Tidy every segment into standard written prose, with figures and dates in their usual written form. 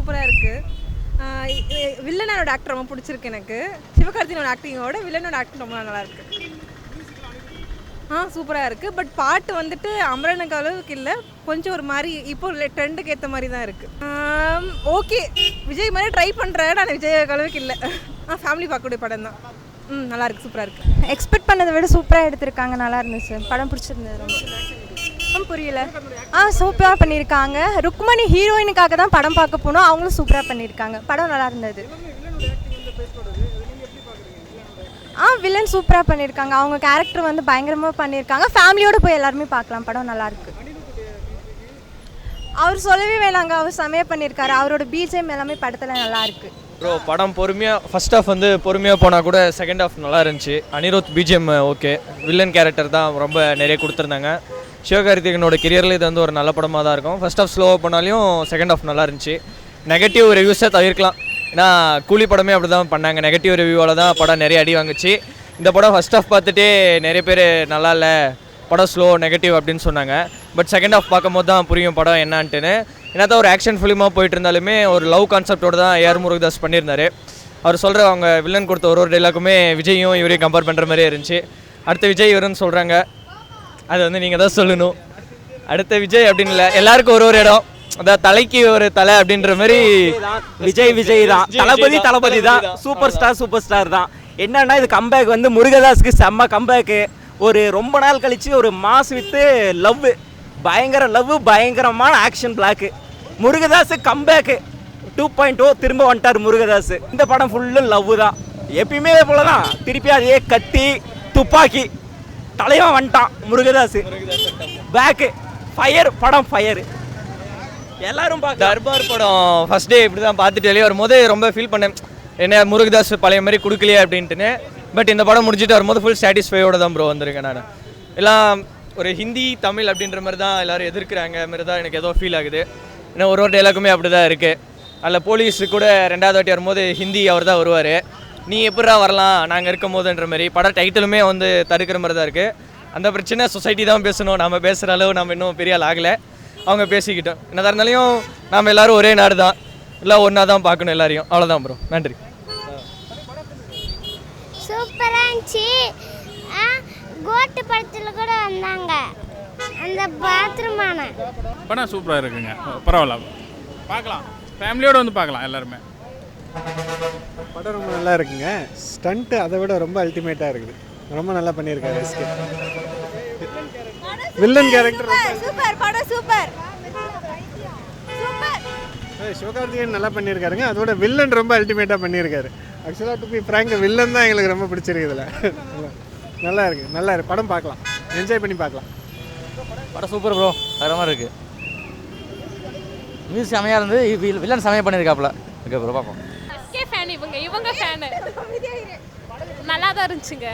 சூப்பராக இருக்குது. வில்லனோட ஆக்டர் ரொம்ப பிடிச்சிருக்கு எனக்கு. சிவகார்த்திகேயனோட ஆக்டிங்கோட வில்லனோட ஆக்டிங் ரொம்ப நல்லா இருக்குது. சூப்பராக இருக்குது. பட் பாட்டு வந்துட்டு அமரனுக்கு அளவுக்கு இல்லை, கொஞ்சம் ஒரு மாதிரி இப்போ ட்ரெண்டுக்கு ஏற்ற மாதிரி தான் இருக்குது. ஓகே, விஜய் மாதிரி ட்ரை பண்ணுறேன், நான் விஜய் அளவுக்கு இல்லை. ஃபேமிலி பார்க்கக்கூடிய படம் தான். நல்லா இருக்குது, சூப்பராக இருக்குது. எக்ஸ்பெக்ட் பண்ணதை விட சூப்பராக எடுத்திருக்காங்க, நல்லா இருந்துச்சு. படம் பிடிச்சிருந்தது ரொம்ப. புரியல. சூப்பராக பண்ணியிருக்காங்க. ருக்மணி ஹீரோயினுக்காக தான் படம் பார்க்க போனோம், அவங்களும் சூப்பராக பண்ணியிருக்காங்க. படம் நல்லா இருந்தது. வில்லன் சூப்பராக பண்ணியிருக்காங்க. அவங்க கேரக்டர் வந்து பயங்கரமாக பண்ணியிருக்காங்க. ஃபேமிலியோடு போய் எல்லாருமே பார்க்கலாம், படம் நல்லாயிருக்கு. அவர் சொல்லவே வேணாங்க, அவர் செமையாக பண்ணியிருக்காரு. அவரோட பிஜிஎம் எல்லாமே படத்தில் நல்லாயிருக்கு. ப்ரோ படம் பொறுமையாக ஃபஸ்ட் ஹாஃப் வந்து பொறுமையாக போனால் கூட செகண்ட் ஹாஃப் நல்லா இருந்துச்சு. Anirudh BGM okay, villain character தான் ரொம்ப நிறைய கொடுத்துருந்தாங்க. சிவகார்த்திகேயனோட கெரியரில் இது வந்து ஒரு நல்ல படமாக தான் இருக்கும். ஃபஸ்ட் ஹாஃப் ஸ்லோவாக போனாலையும் செகண்ட் ஹாஃப் நல்லா இருந்துச்சு. நெகட்டிவ் ரிவ்யூஸை தவிர்க்கலாம், ஏன்னா கூலி படமே அப்படி தான் பண்ணாங்க. நெகட்டிவ் ரிவ்யூவால் தான் படம் நிறைய அடி வாங்குச்சு. இந்த படம் ஃபஸ்ட் ஹாஃப் பார்த்துட்டே நிறைய பேர் நல்லா இல்லை, படம் ஸ்லோ நெகட்டிவ் அப்படின்னு சொன்னாங்க. பட் செகண்ட் ஹாஃப் பார்க்கும் போது தான் புரியும் படம் என்னான்ட்டுன்னு. ஏன்னா தான் ஒரு ஆக்ஷன் ஃபிலிமாக போயிட்டு இருந்தாலுமே ஒரு லவ் கான்செப்டோடு தான் ஏஆர் முருகதாஸ் பண்ணியிருந்தார். அவர் சொல்கிற அவங்க வில்லன் கொடுத்த ஒரு டைலாக்குமே விஜயும் இவரையும் கம்பேர் பண்ணுற மாதிரியே இருந்துச்சு. அடுத்த விஜய் இவருன்னு சொல்கிறாங்க, அது வந்து நீங்கள் தான் சொல்லணும். அடுத்த விஜய் அப்படின்னு இல்லை, எல்லாருக்கும் ஒரு இடம், அதான் தலைக்கு ஒரு தலை அப்படின்ற மாதிரி. விஜய் தான், தளபதி தான், சூப்பர் ஸ்டார் தான். என்னன்னா இது கம்பேக் வந்து முருகதாஸுக்கு செம்ம கம்பேக்கு. ஒரு ரொம்ப நாள் கழிச்சு ஒரு மாஸ் வித்து லவ், பயங்கர லவ், பயங்கரமான ஆக்ஷன் பிளாக்கு. முருகதாஸ் கம்பேக்கு 2.0 திரும்ப வந்துட்டார் முருகதாஸ். இந்த படம் ஃபுல்லும் லவ் தான், எப்பயுமே போல தான். திருப்பி அதே கத்தி துப்பாக்கி தலைவன் வந்துட்டான் முருகதாஸ். பேக்கு ஃபயர், படம் ஃபயர். எல்லாரும் தர்பார் படம் ஃபஸ்ட் டே இப்படி தான் பார்த்துட்டு வெளியே வரும்போது ரொம்ப ஃபீல் பண்ணேன், என்ன முருகதாஸ் பழைய மாதிரி கொடுக்கலையே அப்படின்ட்டுன்னு. பட் இந்த படம் முடிச்சுட்டு வரும்போது ஃபுல் சாட்டிஸ்ஃபையோட தான் ப்ரோ வந்திருக்கேன் நான். எல்லாம் ஒரு ஹிந்தி தமிழ் அப்படின்ற மாதிரி தான் எல்லோரும் எதிர்க்கிறாங்க மாதிரி தான் எனக்கு ஏதோ ஃபீல் ஆகுது. ஏன்னா ஒரு டைலாக்குமே அப்படி தான் இருக்குது. அதில் போலீஸு கூட ரெண்டாவது வாட்டி வரும்போது ஹிந்தி அவர் தான் வருவார், நீ எப்படா வரலாம் நாங்கள் இருக்கும் போதுன்ற மாதிரி. படம் டைட்டிலுமே வந்து தடுக்கிற மாதிரி தான் இருக்குது. அந்த பிரச்சனை சொசைட்டி தான் பேசணும், நம்ம பேசுகிற அளவு நம்ம இன்னும் பெரிய ஆள் ஆகலை. அவங்க பேசிக்கிட்டோம். என்னதான் இருந்தாலையும் நாம் எல்லோரும் ஒரே நாடு தான், எல்லாம் ஒன்றா தான் பார்க்கணும் எல்லாரையும். அவ்வளோதான் ப்ரோ, நன்றி. சூப்பராக இருந்துச்சு. கோட்டு படத்தில் கூட வந்தாங்க அந்த பாத்ரூமான படம் சூப்பராக இருக்குங்க, பரவாயில்ல பார்க்கலாம், ஃபேமிலியோடு வந்து பார்க்கலாம் எல்லாருமே. படம் ரொம்ப நல்லா இருக்குங்க. ஸ்டண்ட்டு அதை விட ரொம்ப அல்டிமேட்டாக இருக்குது, ரொம்ப நல்லா பண்ணியிருக்காரு எஸ்கே. வில்லன் கேரக்டர் சூப்பர், படம் சூப்பர். சிவகார்த்திகேயன் நல்லா பண்ணியிருக்காருங்க, அதோட வில்லன் ரொம்ப அல்டிமேட்டாக பண்ணியிருக்காரு. ஆக்சுவலாக டு பி ஃப்ராங்க் வில்லன் தான் எங்களுக்கு ரொம்ப பிடிச்சிருக்கு. இதில் நல்லா இருக்குது, படம் பார்க்கலாம், என்ஜாய் பண்ணி பார்க்கலாம். படம் சூப்பர் ப்ரோ, வேறு மாதிரி இருக்குது. மியூசிக் செமையாக இருந்து, வில்லன் செமையாக பண்ணியிருக்காப்புல. ஓகே ப்ரோ, பார்ப்போம். எஸ்கே ஃபேன் இவங்க ஃபேனு. நல்லா தான் இருந்துச்சுங்க,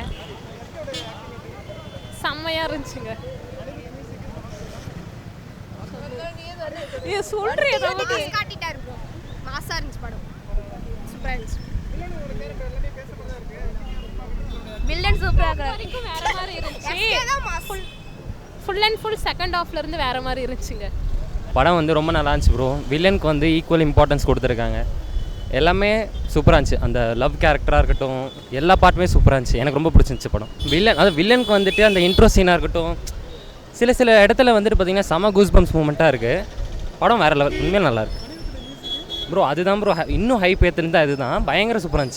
செம்மையாக இருந்துச்சுங்க. சொல்கிறேன் காட்டிட்டாரு ப்ரோ, மாசா இருந்துச்சு படம், சூப்பராக இருந்துச்சு. வில்லன் சூப்பராக வரைக்கும் வேறு மாதிரி இருந்துச்சு. ஃபுல் அண்ட் ஃபுல் செகண்ட் ஹாஃப்ல இருந்து வேறு மாதிரி இருந்துச்சுங்க. படம் வந்து ரொம்ப நல்லா இருந்துச்சு ப்ரோ. வில்லனுக்கு வந்து ஈக்குவல் இம்பார்ட்டன்ஸ் கொடுத்துருக்காங்க. எல்லாமே சூப்பராக இருந்துச்சு. அந்த லவ் கேரக்டராக இருக்கட்டும், எல்லா பார்ட்டுமே சூப்பராக இருந்துச்சு. எனக்கு ரொம்ப பிடிச்சிருந்துச்சு படம். வில்லனுக்கு வந்துட்டு அந்த இன்ட்ரோ சீனாக இருக்கட்டும், சில இடத்துல வந்துட்டு பார்த்திங்கன்னா செம கூஸ் பம்ப்ஸ் மூமெண்ட்டாக இருக்குது. படம் வேறு லெவல், உண்மையாக நல்லாயிருக்கு ப்ரோ. அதுதான் ப்ரோ இன்னும் ஹைப் ஏற்றுருந்தா, அதுதான் பயங்கர சூப்பராக இருந்துச்சு.